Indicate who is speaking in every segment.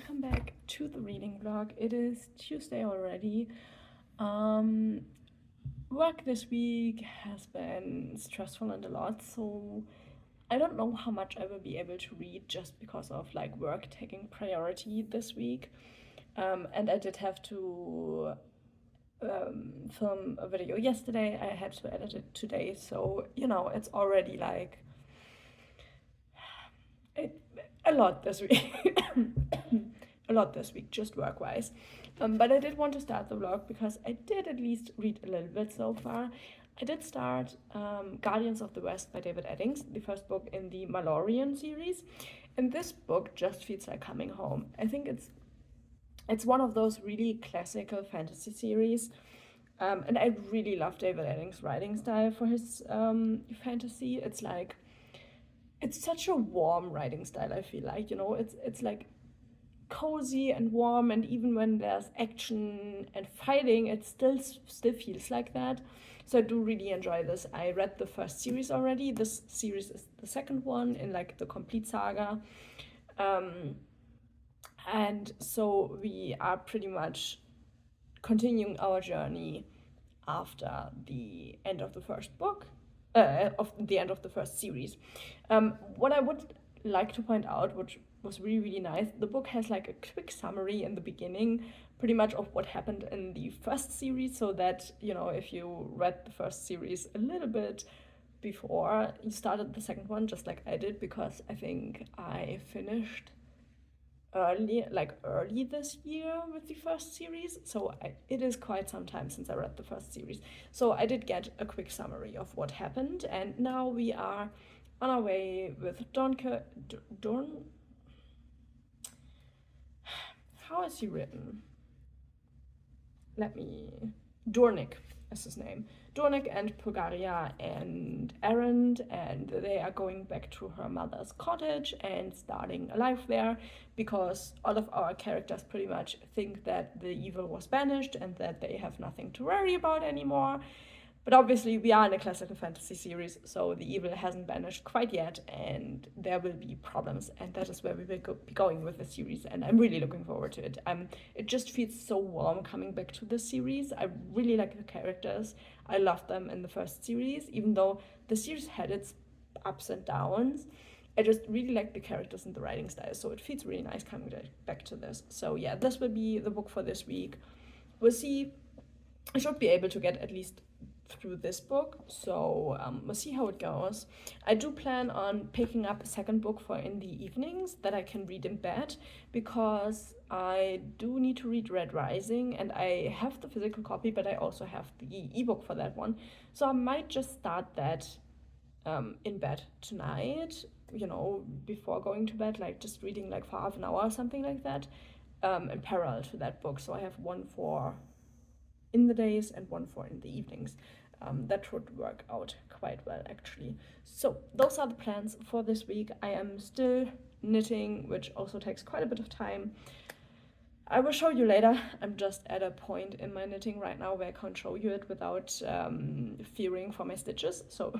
Speaker 1: welcome back to the reading vlog. It is Tuesday already. Um, Work this week has been stressful and a lot, so I don't know how much I will be able to read just because of like work taking priority this week. And I did have to film a video yesterday. I had to edit it today, so it's already like it, a lot this week. A lot this week, just work wise. But I did want to start the vlog because I did at least read a little bit so far. I did start Guardians of the West by David Eddings, the first book in the Malloreon series. And this book just feels like coming home. I think it's one of those really classical fantasy series. And I really love David Eddings' writing style for his fantasy. It's such a warm writing style, I feel like, it's like cozy and warm, and even when there's action and fighting, it still feels like that. So I do really enjoy this. I read the first series already. This series is the second one in like the complete saga. And so we are pretty much continuing our journey after the end of the first book, of the end of the first series. What I would like to point out, which was really, really nice, the book has like a quick summary in the beginning, pretty much of what happened in the first series, so that, if you read the first series a little bit before you started the second one, just like I did, because I think I finished early this year with the first series, so it is quite some time since I read the first series. So I did get a quick summary of what happened, and now we are on our way with Dorn. How is he written? Dornick is his name. Dornick and Purgaria and Erend, and they are going back to her mother's cottage and starting a life there, because all of our characters pretty much think that the evil was banished and that they have nothing to worry about anymore. But obviously we are in a classical fantasy series, so the evil hasn't vanished quite yet, and there will be problems, and that is where we will be going with the series, and I'm really looking forward to it. It just feels so warm coming back to this series. I really like the characters. I loved them in the first series, even though the series had its ups and downs. I just really like the characters and the writing style, so it feels really nice coming back to this. So yeah, this will be the book for this week. We'll see. I should be able to get at least through this book, so we'll see how it goes. I do plan on picking up a second book for in the evenings that I can read in bed, because I do need to read Red Rising, and I have the physical copy, but I also have the ebook for that one, so I might just start that in bed tonight, before going to bed, like just reading like for half an hour or something like that, in parallel to that book, so I have one for in the days and one for in the evenings. That would work out quite well, actually. So those are the plans for this week. I am still knitting, which also takes quite a bit of time. I will show you later. I'm just at a point in my knitting right now where I can't show you it without fearing for my stitches, so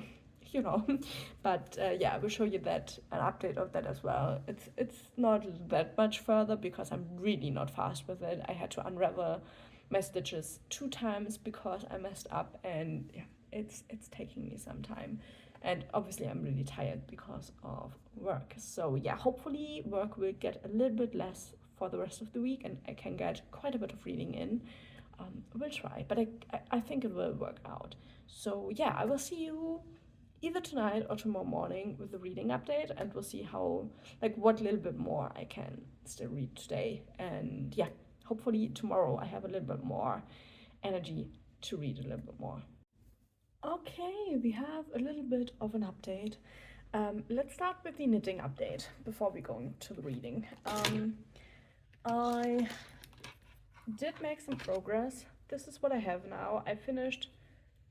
Speaker 1: but yeah, I will show you that, an update of that as well. It's not that much further because I'm really not fast with it. I had to unravel my stitches 2 times because I messed up, and yeah, it's taking me some time, and obviously I'm really tired because of work. So yeah, hopefully work will get a little bit less for the rest of the week and I can get quite a bit of reading in. We'll try, but I think it will work out. So yeah, I will see you either tonight or tomorrow morning with the reading update, and we'll see how, like, what little bit more I can still read today. And yeah, hopefully tomorrow I have a little bit more energy to read a little bit more. Okay, we have a little bit of an update. Let's start with the knitting update before we go into the reading. I did make some progress. This is what I have now. I finished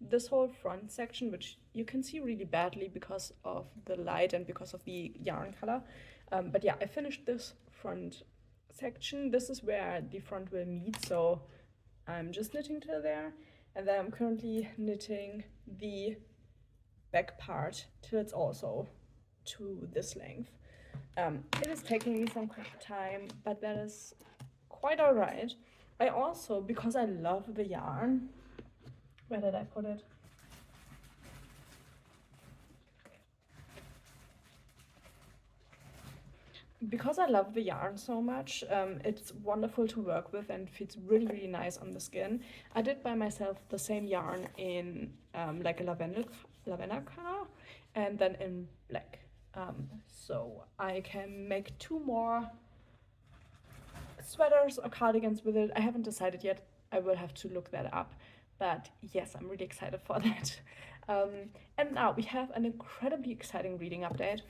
Speaker 1: this whole front section, which you can see really badly because of the light and because of the yarn color. But yeah, I finished this front section. This is where the front will meet, so I'm just knitting to there, and then I'm currently knitting the back part till it's also to this length. It is taking me some time, but that is quite alright. I also, because I love the yarn, where did I put it? Because I love the yarn so much, it's wonderful to work with and feels really, really nice on the skin. I did buy myself the same yarn in like a lavender color and then in black. So I can make 2 more sweaters or cardigans with it. I haven't decided yet. I will have to look that up. But yes, I'm really excited for that. And now we have an incredibly exciting reading update.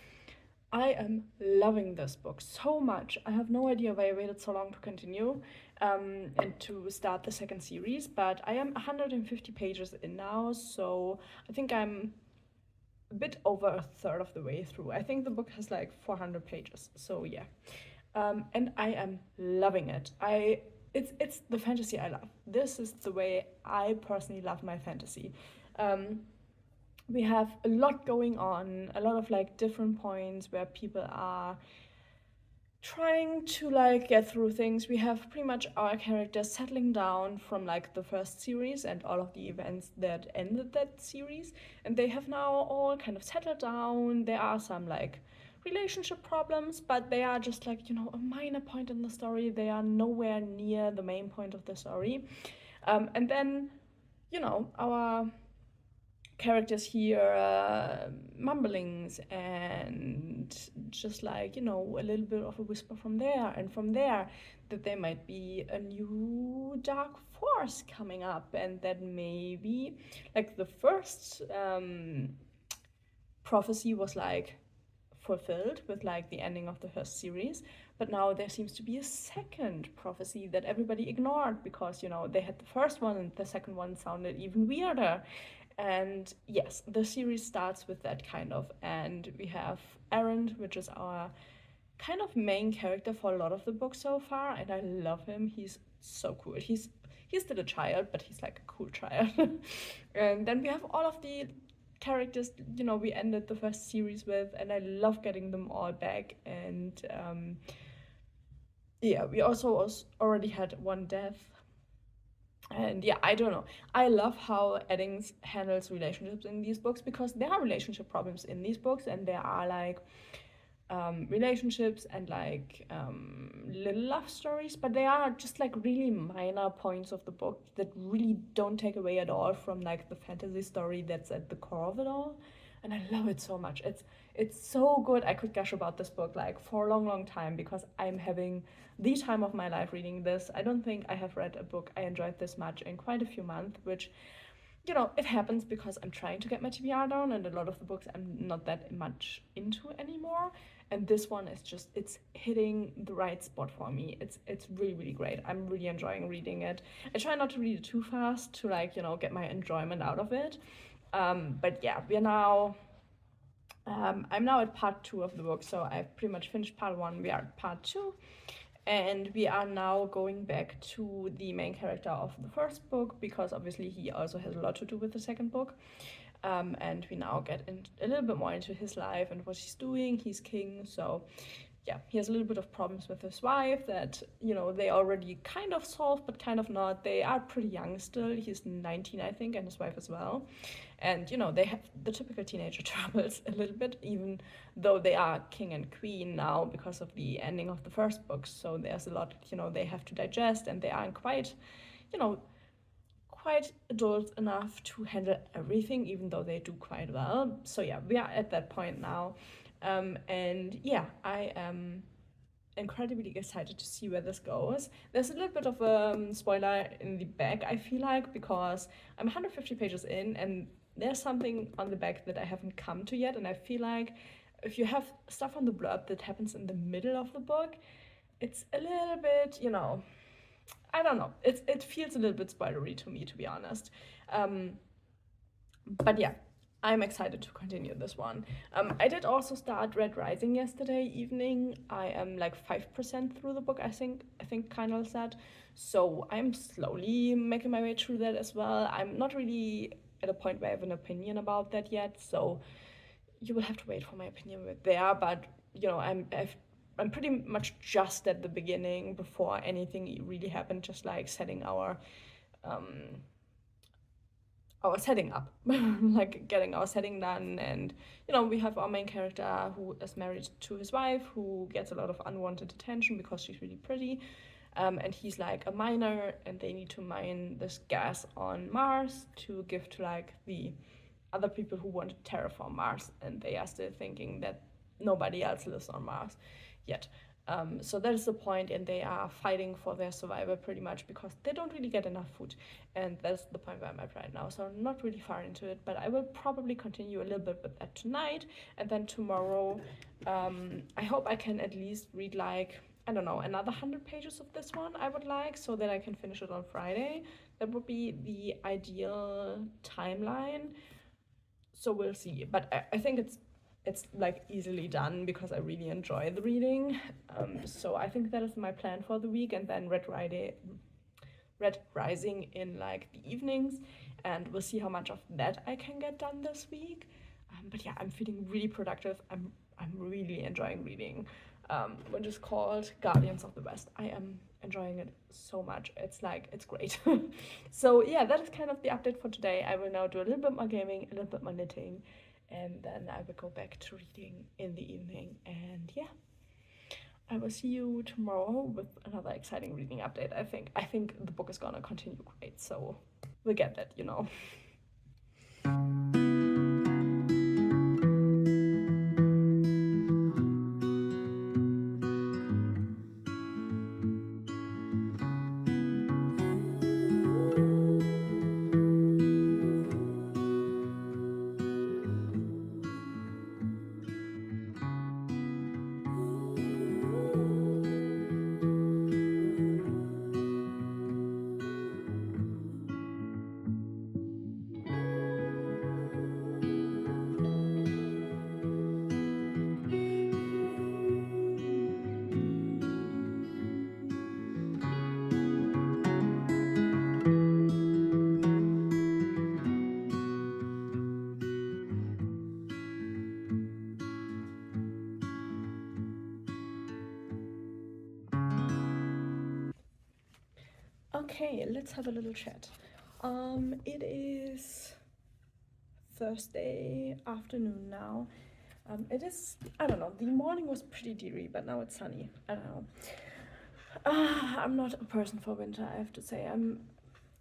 Speaker 1: I am loving this book so much. I have no idea why I waited so long to continue and to start the second series, but I am 150 pages in now, so I think I'm a bit over a third of the way through. I think the book has like 400 pages, so yeah. And I am loving it. It's the fantasy I love. This is the way I personally love my fantasy. We have a lot going on, a lot of like different points where people are trying to like get through things. We have pretty much our characters settling down from like the first series and all of the events that ended that series, and they have now all kind of settled down. There are some like relationship problems, but they are just like, a minor point in the story. They are nowhere near the main point of the story. And then, our characters hear mumblings and just like, a little bit of a whisper from there, and from there that there might be a new dark force coming up, and that maybe like the first prophecy was like fulfilled with like the ending of the first series, but now there seems to be a second prophecy that everybody ignored because they had the first one and the second one sounded even weirder. And yes, the series starts with that kind of, and we have Aaron, which is our kind of main character for a lot of the book so far, and I love him. He's so cool. He's still a child, but he's like a cool child. And then we have all of the characters we ended the first series with, and I love getting them all back. And yeah, we also already had one death. And yeah, I don't know. I love how Eddings handles relationships in these books, because there are relationship problems in these books, and there are like relationships and like little love stories, but they are just like really minor points of the book that really don't take away at all from like the fantasy story that's at the core of it all. And I love it so much. It's so good. I could gush about this book like for a long, long time, because I'm having the time of my life reading this. I don't think I have read a book I enjoyed this much in quite a few months, which it happens because I'm trying to get my TBR down, and a lot of the books I'm not that much into anymore. And this one is just, it's hitting the right spot for me. It's really, really great. I'm really enjoying reading it. I try not to read it too fast to like, get my enjoyment out of it. But yeah, we're now, I'm now at part 2 of the book, so I've pretty much finished part 1. We are at part 2. And we are now going back to the main character of the first book, because obviously he also has a lot to do with the second book. And we now get a little bit more into his life and what he's doing. He's king, so yeah, he has a little bit of problems with his wife that, they already kind of solved, but kind of not. They are pretty young still. He's 19, I think, and his wife as well. And, they have the typical teenager troubles a little bit, even though they are king and queen now because of the ending of the first book. So there's a lot, they have to digest, and they aren't quite, quite adult enough to handle everything, even though they do quite well. So yeah, we are at that point now. And yeah, I am incredibly excited to see where this goes. There's a little bit of a spoiler in the back, I feel like, because I'm 150 pages in, and there's something on the back that I haven't come to yet, and I feel like if you have stuff on the blurb that happens in the middle of the book, it's a little bit, I don't know. It feels a little bit spoilery to me, to be honest. But yeah, I'm excited to continue this one. I did also start Red Rising yesterday evening. I am like 5% through the book, I think Kynal said. So I'm slowly making my way through that as well. I'm not really at a point where I have an opinion about that yet, so you will have to wait for my opinion with there. But I'm pretty much just at the beginning before anything really happened, just like setting um, our setting up, like getting our setting done. And we have our main character who is married to his wife, who gets a lot of unwanted attention because she's really pretty. And he's like a miner, and they need to mine this gas on Mars to give to like the other people who want to terraform Mars, and they are still thinking that nobody else lives on Mars yet. So that is the point, and they are fighting for their survival pretty much because they don't really get enough food, and that's the point where I'm at right now. So I'm not really far into it, but I will probably continue a little bit with that tonight, and then tomorrow, I hope I can at least read like, I don't know, another 100 pages of this one. I would like, so that I can finish it on Friday. That would be the ideal timeline. So we'll see, but I think it's like easily done because I really enjoy the reading. So I think that is my plan for the week, and then Red Rising in like the evenings, and we'll see how much of that I can get done this week. But yeah, I'm feeling really productive. I'm really enjoying reading, which is called Guardians of the West. I am enjoying it so much. It's great. So yeah, that is kind of the update for today. I will now do a little bit more gaming, a little bit more knitting, and then I will go back to reading in the evening. And yeah, I will see you tomorrow with another exciting reading update. I think the book is gonna continue great, so we'll get that. Okay, let's have a little chat. It is Thursday afternoon now. It is, I don't know, the morning was pretty dreary, but now it's sunny. I don't know. I'm not a person for winter, I have to say. I'm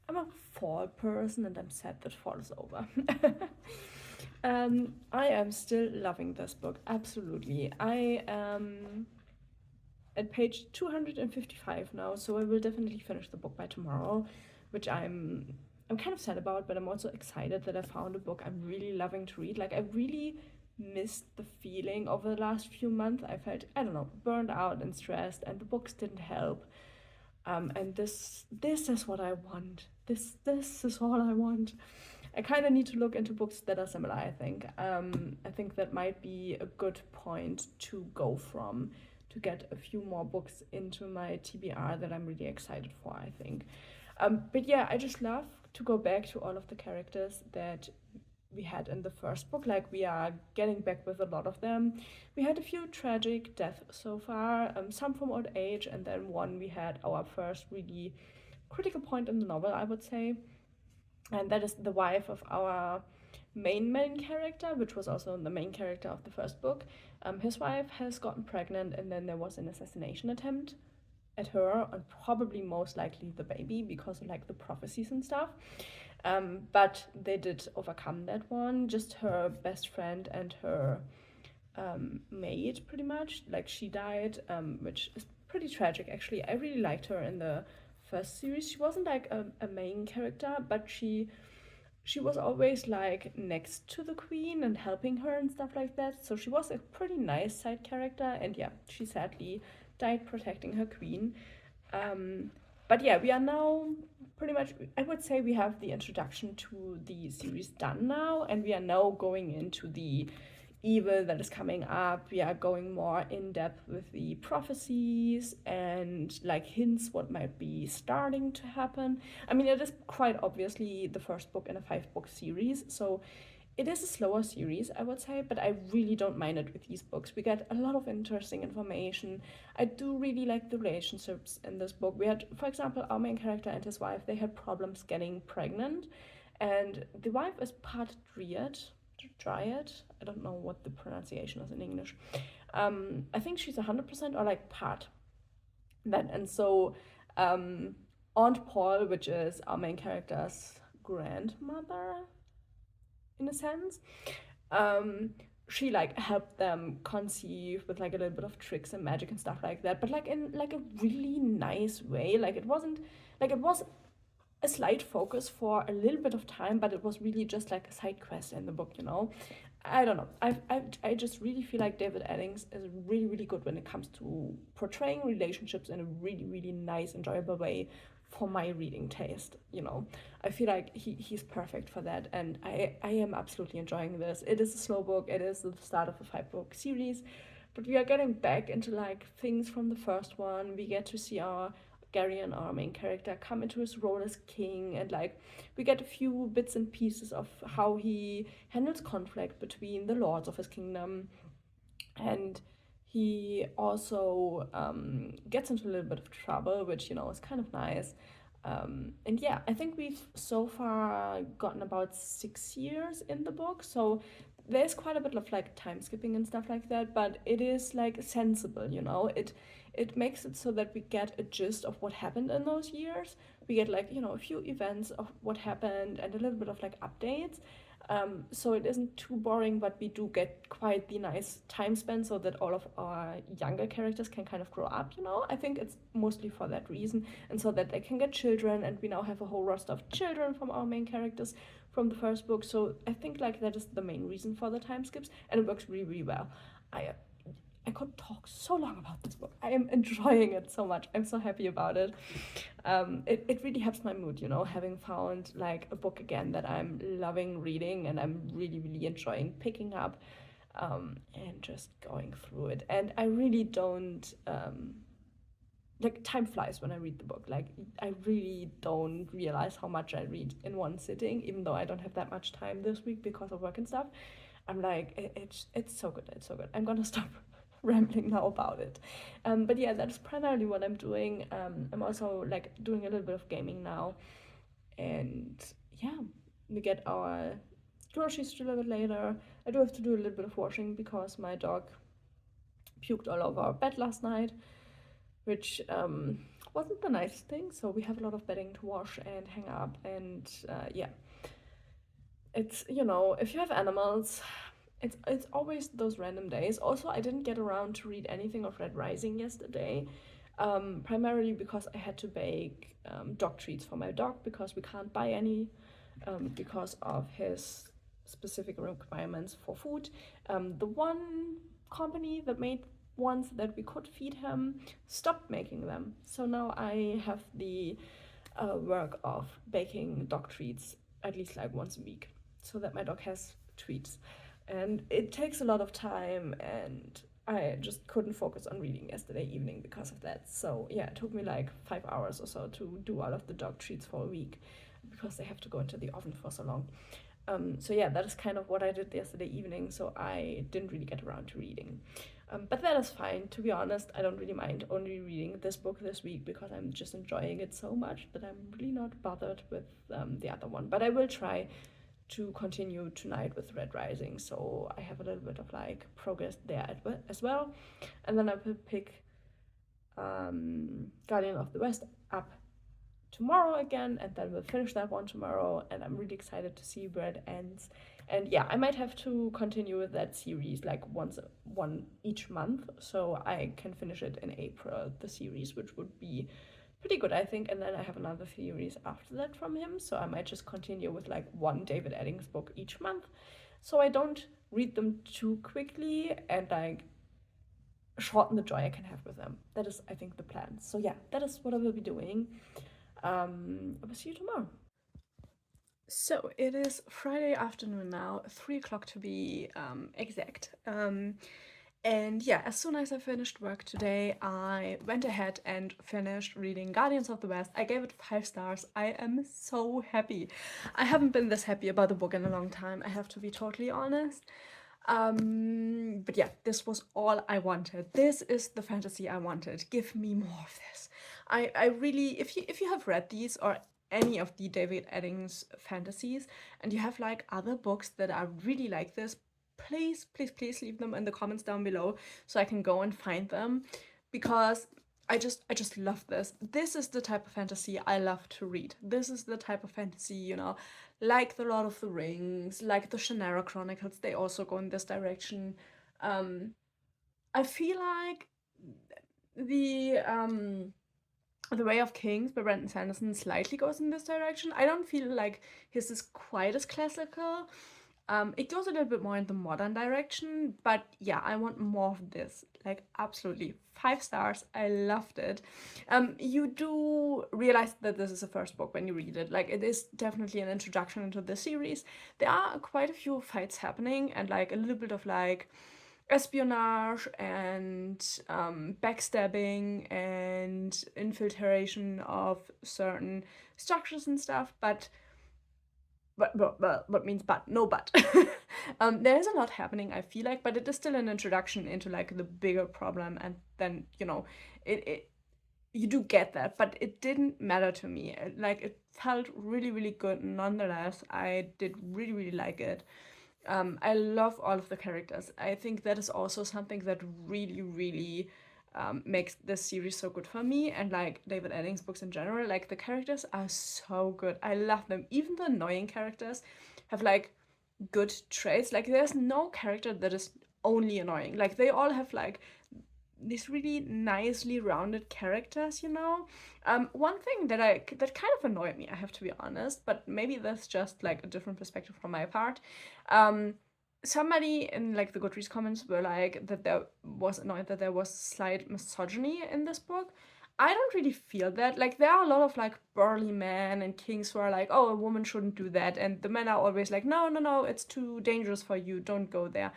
Speaker 1: a fall person, and I'm sad that fall is over. I am still loving this book, absolutely. I am at page 255 now, so I will definitely finish the book by tomorrow, which I'm kind of sad about, but I'm also excited that I found a book I'm really loving to read. Like, I really missed the feeling over the last few months. I felt, I don't know, burned out and stressed, and the books didn't help. And this is what I want. This is all I want. I kind of need to look into books that are similar, I think. I think that might be a good point to go from, to get a few more books into my TBR that I'm really excited for, I think. But yeah, I just love to go back to all of the characters that we had in the first book. Like, we are getting back with a lot of them. We had a few tragic deaths so far, some from old age, and then one we had our first really critical point in the novel, I would say. And that is the wife of our main character, which was also the main character of the first book. His wife has gotten pregnant, and then there was an assassination attempt at her, and probably most likely the baby, because of like the prophecies and stuff. But they did overcome that one. Just her best friend and her maid, pretty much. Like, she died, which is pretty tragic, actually. I really liked her in the first series. She wasn't like a main character, but she was always like next to the queen and helping her and stuff like that. So she was a pretty nice side character, and yeah, she sadly died protecting her queen. But yeah, we are now pretty much, I would say we have the introduction to the series done now, and we are now going into the evil that is coming up. We are going more in depth with the prophecies and like hints what might be starting to happen. I mean, it is quite obviously the first book in a 5-book series, so it is a slower series, I would say, but I really don't mind it with these books. We get a lot of interesting information. I do really like the relationships in this book. We had, for example, our main character and his wife, they had problems getting pregnant, and the wife is part dryad. I don't know what the pronunciation is in English. I think she's 100% or like part that, and so Aunt Paul, which is our main character's grandmother, in a sense, um, she like helped them conceive with like a little bit of tricks and magic and stuff like that, but like in like a really nice way. Like it wasn't like it was a slight focus for a little bit of time, but it was really just like a side quest in the book, you know. I don't know. I just really feel like David Eddings is really, really good when it comes to portraying relationships in a really, really nice, enjoyable way for my reading taste, you know. I feel like he's perfect for that, and I am absolutely enjoying this. It is a slow book, it is the start of a 5-book series, but we are getting back into like things from the first one. We get to see our Gary and our main character come into his role as king, and like we get a few bits and pieces of how he handles conflict between the lords of his kingdom, and he also gets into a little bit of trouble, which, you know, is kind of nice. And yeah, I think we've so far gotten about 6 years in the book, so there's quite a bit of like time skipping and stuff like that, but it is like sensible, you know. It makes it so that we get a gist of what happened in those years. We get like, you know, a few events of what happened and a little bit of like updates. So it isn't too boring, but we do get quite the nice time spent so that all of our younger characters can kind of grow up, you know? I think it's mostly for that reason, and so that they can get children, and we now have a whole roster of children from our main characters from the first book. So I think like that is the main reason for the time skips, and it works really, really well. I I could talk so long about this book. I am enjoying it so much. I'm so happy about it. It really helps my mood, you know, having found like a book again that I'm loving reading and I'm really, really enjoying picking up, and just going through it. And I really don't, like, time flies when I read the book. Like, I really don't realize how much I read in one sitting, even though I don't have that much time this week because of work and stuff. I'm like, it's so good, it's so good. I'm gonna stop rambling now about it. But yeah, that's primarily what I'm doing. I'm also like doing a little bit of gaming now, and yeah, we get our groceries delivered later. I do have to do a little bit of washing because my dog puked all over our bed last night, which wasn't the nicest thing. So we have a lot of bedding to wash and hang up, and yeah, it's, you know, if you have animals, it's always those random days. Also, I didn't get around to read anything of Red Rising yesterday, primarily because I had to bake dog treats for my dog because we can't buy any because of his specific requirements for food. The one company that made ones that we could feed him stopped making them, so now I have the work of baking dog treats at least like once a week so that my dog has treats, and it takes a lot of time, and I just couldn't focus on reading yesterday evening because of that. So yeah, it took me like 5 hours or so to do all of the dog treats for a week because they have to go into the oven for so long. So yeah, that is kind of what I did yesterday evening, so I didn't really get around to reading. But that is fine. To be honest, I don't really mind only reading this book this week because I'm just enjoying it so much that I'm really not bothered with the other one. But I will try to continue tonight with Red Rising, so I have a little bit of like progress there as well. And then I will pick Guardian of the West up tomorrow again, and then we'll finish that one tomorrow, and I'm really excited to see where it ends. And yeah, I might have to continue with that series like one each month, so I can finish it in April, the series, which would be pretty good, I think. And then I have another series after that from him, so I might just continue with like one David Eddings book each month, so I don't read them too quickly and like shorten the joy I can have with them. That is, I think, the plan. So yeah, that is what I will be doing. I will see you tomorrow. So it is Friday afternoon now, 3 o'clock to be exact. And yeah, as soon as I finished work today, I went ahead and finished reading Guardians of the West. I gave it 5 stars. I am so happy. I haven't been this happy about a book in a long time, I have to be totally honest. But yeah, this was all I wanted. This is the fantasy I wanted. Give me more of this. I really, if you have read these or any of the David Eddings fantasies, and you have like other books that are really like this, please, please, please leave them in the comments down below so I can go and find them, because I just love this. This is the type of fantasy I love to read. This is the type of fantasy, like the Lord of the Rings, like the Shannara Chronicles. They also go in this direction. I feel like the Way of Kings by Brandon Sanderson slightly goes in this direction. I don't feel like his is quite as classical. It goes a little bit more in the modern direction, but yeah, I want more of this. Like, absolutely. 5 stars. I loved it. You do realize that this is a first book when you read it. Like, it is definitely an introduction into the series. There are quite a few fights happening and like a little bit of like espionage and backstabbing and infiltration of certain structures and stuff, but means but no but. There is a lot happening, I feel like, but it is still an introduction into like the bigger problem, and then it you do get that, but it didn't matter to me. Like, it felt really, really good nonetheless. I did really, really like it. I love all of the characters. I think that is also something that really, really makes this series so good for me, and like David Eddings books in general. Like, the characters are so good. I love them. Even the annoying characters have like good traits. Like, there's no character that is only annoying. Like, they all have like these really nicely rounded characters. One thing that kind of annoyed me, I have to be honest, but maybe that's just like a different perspective from my part. Um, Somebody in like the Goodreads comments were like that there was annoyed that there was slight misogyny in this book. I don't really feel that. Like, there are a lot of like burly men and kings who are like, oh, a woman shouldn't do that, and the men are always like, no, no, no, it's too dangerous for you, don't go there.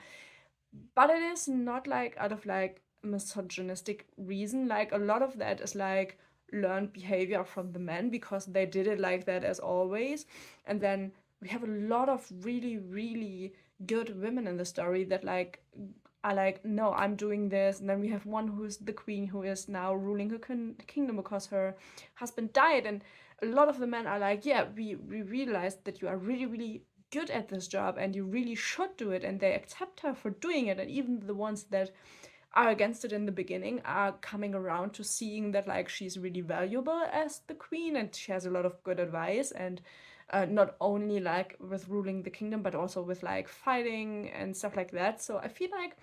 Speaker 1: But it is not like out of like misogynistic reason. Like, a lot of that is like learned behavior from the men because they did it like that as always. And then we have a lot of really, really good women in the story that like are like, no, I'm doing this. And then we have one who's the queen who is now ruling her kingdom because her husband died. And a lot of the men are like, yeah, we realized that you are really, really good at this job and you really should do it, and they accept her for doing it. And even the ones that are against it in the beginning are coming around to seeing that like she's really valuable as the queen and she has a lot of good advice, and not only like with ruling the kingdom but also with like fighting and stuff like that. So I feel like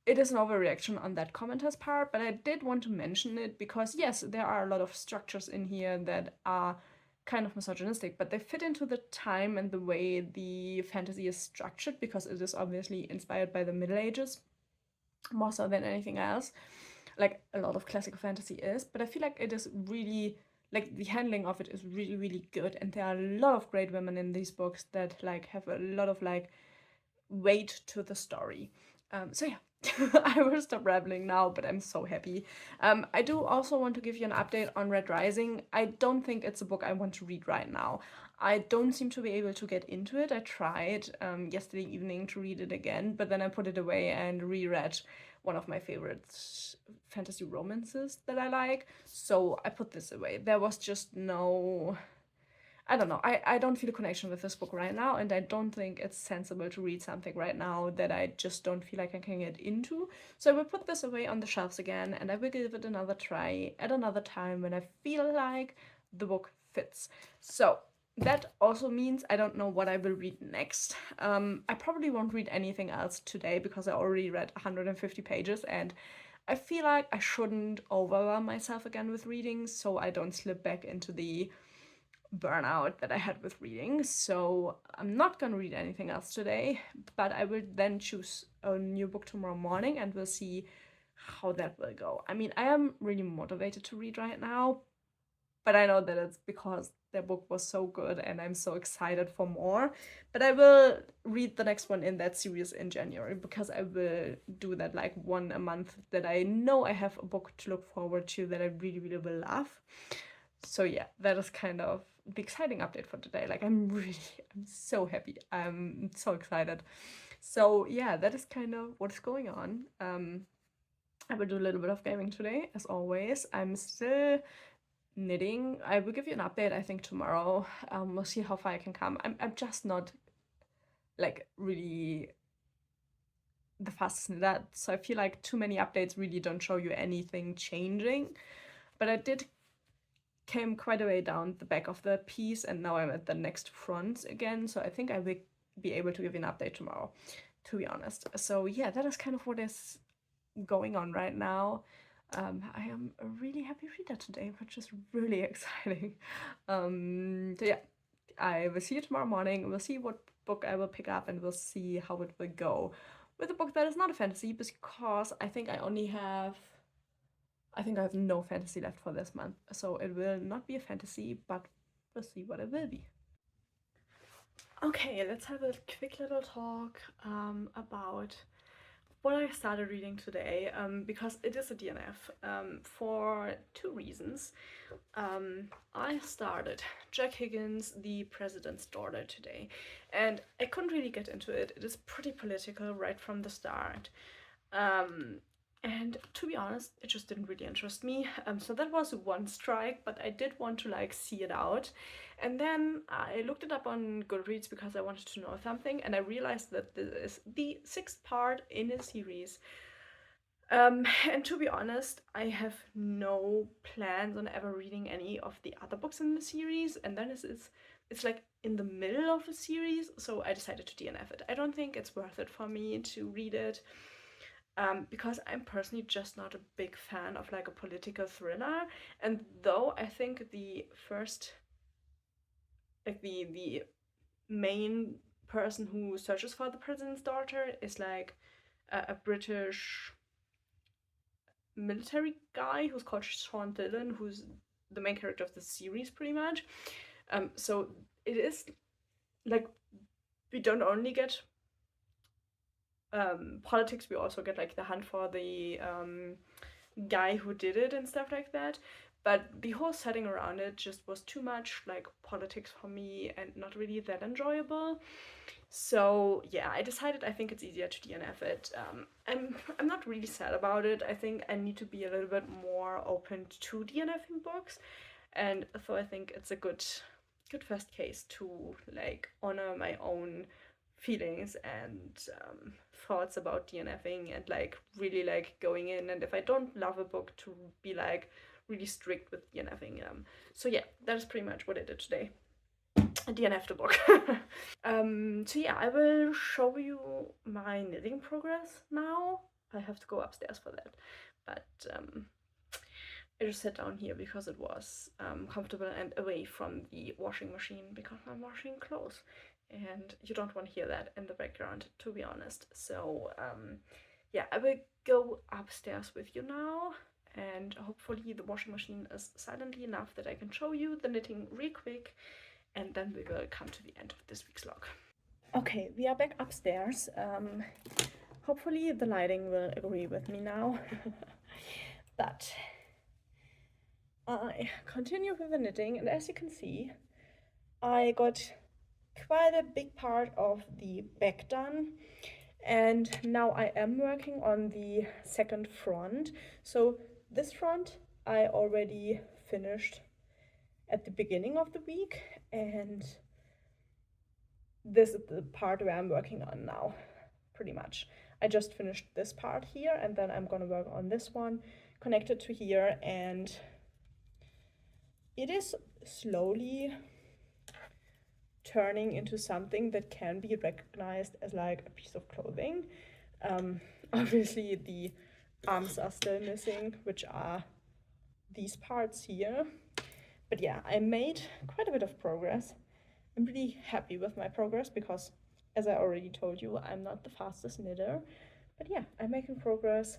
Speaker 1: it is an overreaction on that commenter's part, but I did want to mention it because yes, there are a lot of structures in here that are kind of misogynistic, but they fit into the time and the way the fantasy is structured because it is obviously inspired by the Middle Ages more so than anything else. Like, a lot of classical fantasy is, but I feel like it is really, like, the handling of it is really, really good, and there are a lot of great women in these books that like have a lot of like weight to the story. So yeah, I will stop rambling now, but I'm so happy. I do also want to give you an update on Red Rising. I don't think it's a book I want to read right now. I don't seem to be able to get into it. I tried yesterday evening to read it again, but then I put it away and reread one of my favorite fantasy romances that I like. So I put this away. There was just no, I don't know. I don't feel a connection with this book right now, and I don't think it's sensible to read something right now that I just don't feel like I can get into. So I will put this away on the shelves again, and I will give it another try at another time when I feel like the book fits. So that also means I don't know what I will read next. I probably won't read anything else today because I already read 150 pages, and I feel like I shouldn't overwhelm myself again with reading so I don't slip back into the burnout that I had with reading. So I'm not gonna read anything else today, but I will then choose a new book tomorrow morning and we'll see how that will go. I mean, I am really motivated to read right now, but I know that it's because their book was so good and I'm so excited for more. But I will read the next one in that series in January, because I will do that like one a month, that I know I have a book to look forward to that I really, really will love. So yeah, that is kind of the exciting update for today. Like I'm so happy. I'm so excited. So yeah, that is kind of what's going on. I will do a little bit of gaming today, as always. I'm still knitting. I will give you an update, I think, tomorrow. We'll see how far I can come. I'm just not like really the fastest knitter, so I feel like too many updates really don't show you anything changing. But I did came quite a way down the back of the piece, and now I'm at the next front again, so I think I will be able to give you an update tomorrow, to be honest. So yeah, that is kind of what is going on right now. I am a really happy reader today, which is really exciting. So yeah, I will see you tomorrow morning. We'll see what book I will pick up, and we'll see how it will go with a book that is not a fantasy, because I think I have no fantasy left for this month. So it will not be a fantasy, but we'll see what it will be. Okay, let's have a quick little talk about what I started reading today, because it is a DNF, for two reasons. I started Jack Higgins' The President's Daughter today, and I couldn't really get into it. It is pretty political right from the start. And to be honest, it just didn't really interest me. So that was one strike, but I did want to like see it out. And then I looked it up on Goodreads because I wanted to know something, and I realized that this is the 6th part in a series. And to be honest, I have no plans on ever reading any of the other books in the series, and then it's like in the middle of the series, so I decided to DNF it. I don't think it's worth it for me to read it. Because I'm personally just not a big fan of like a political thriller, and though I think the first, like the main person who searches for the president's daughter is like a British military guy who's called Sean Dillon, who's the main character of the series pretty much. So it is like we don't only get politics, we also get like the hunt for the guy who did it and stuff like that. But the whole setting around it just was too much like politics for me and not really that enjoyable. So yeah, I decided I think it's easier to DNF it. I'm not really sad about it. I think I need to be a little bit more open to DNFing books, and so I think it's a good first case to like honor my own feelings and thoughts about DNFing, and like really like going in, and if I don't love a book, to be like really strict with DNFing. So yeah, that is pretty much what I did today. I DNF'd a book. So yeah, I will show you my knitting progress now. I have to go upstairs for that, but I just sat down here because it was comfortable and away from the washing machine, because I'm washing clothes and you don't want to hear that in the background, to be honest. So yeah, I will go upstairs with you now, and hopefully the washing machine is silently enough that I can show you the knitting real quick, and then we will come to the end of this week's log. Okay, we are back upstairs. Hopefully the lighting will agree with me now. But I continue with the knitting, and as you can see, I got quite a big part of the back done, and now I am working on the second front. So this front I already finished at the beginning of the week, and this is the part where I'm working on now, pretty much. I just finished this part here, and then I'm gonna work on this one connected to here, and it is slowly turning into something that can be recognized as like a piece of clothing. Obviously the arms are still missing, which are these parts here. But yeah, I made quite a bit of progress. I'm really happy with my progress because, as I already told you, I'm not the fastest knitter. But yeah, I'm making progress.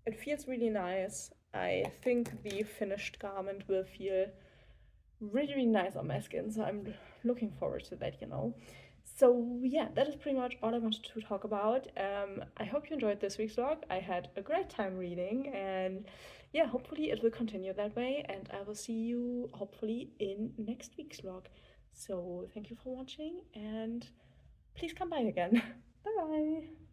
Speaker 1: It feels really nice. I think the finished garment will feel really, really nice on my skin. So I'm looking forward to that, you know. So yeah, that is pretty much all I wanted to talk about. I hope you enjoyed this week's vlog. I had a great time reading, and yeah, hopefully it will continue that way. And I will see you hopefully in next week's vlog. So thank you for watching, and please come by again. Bye bye.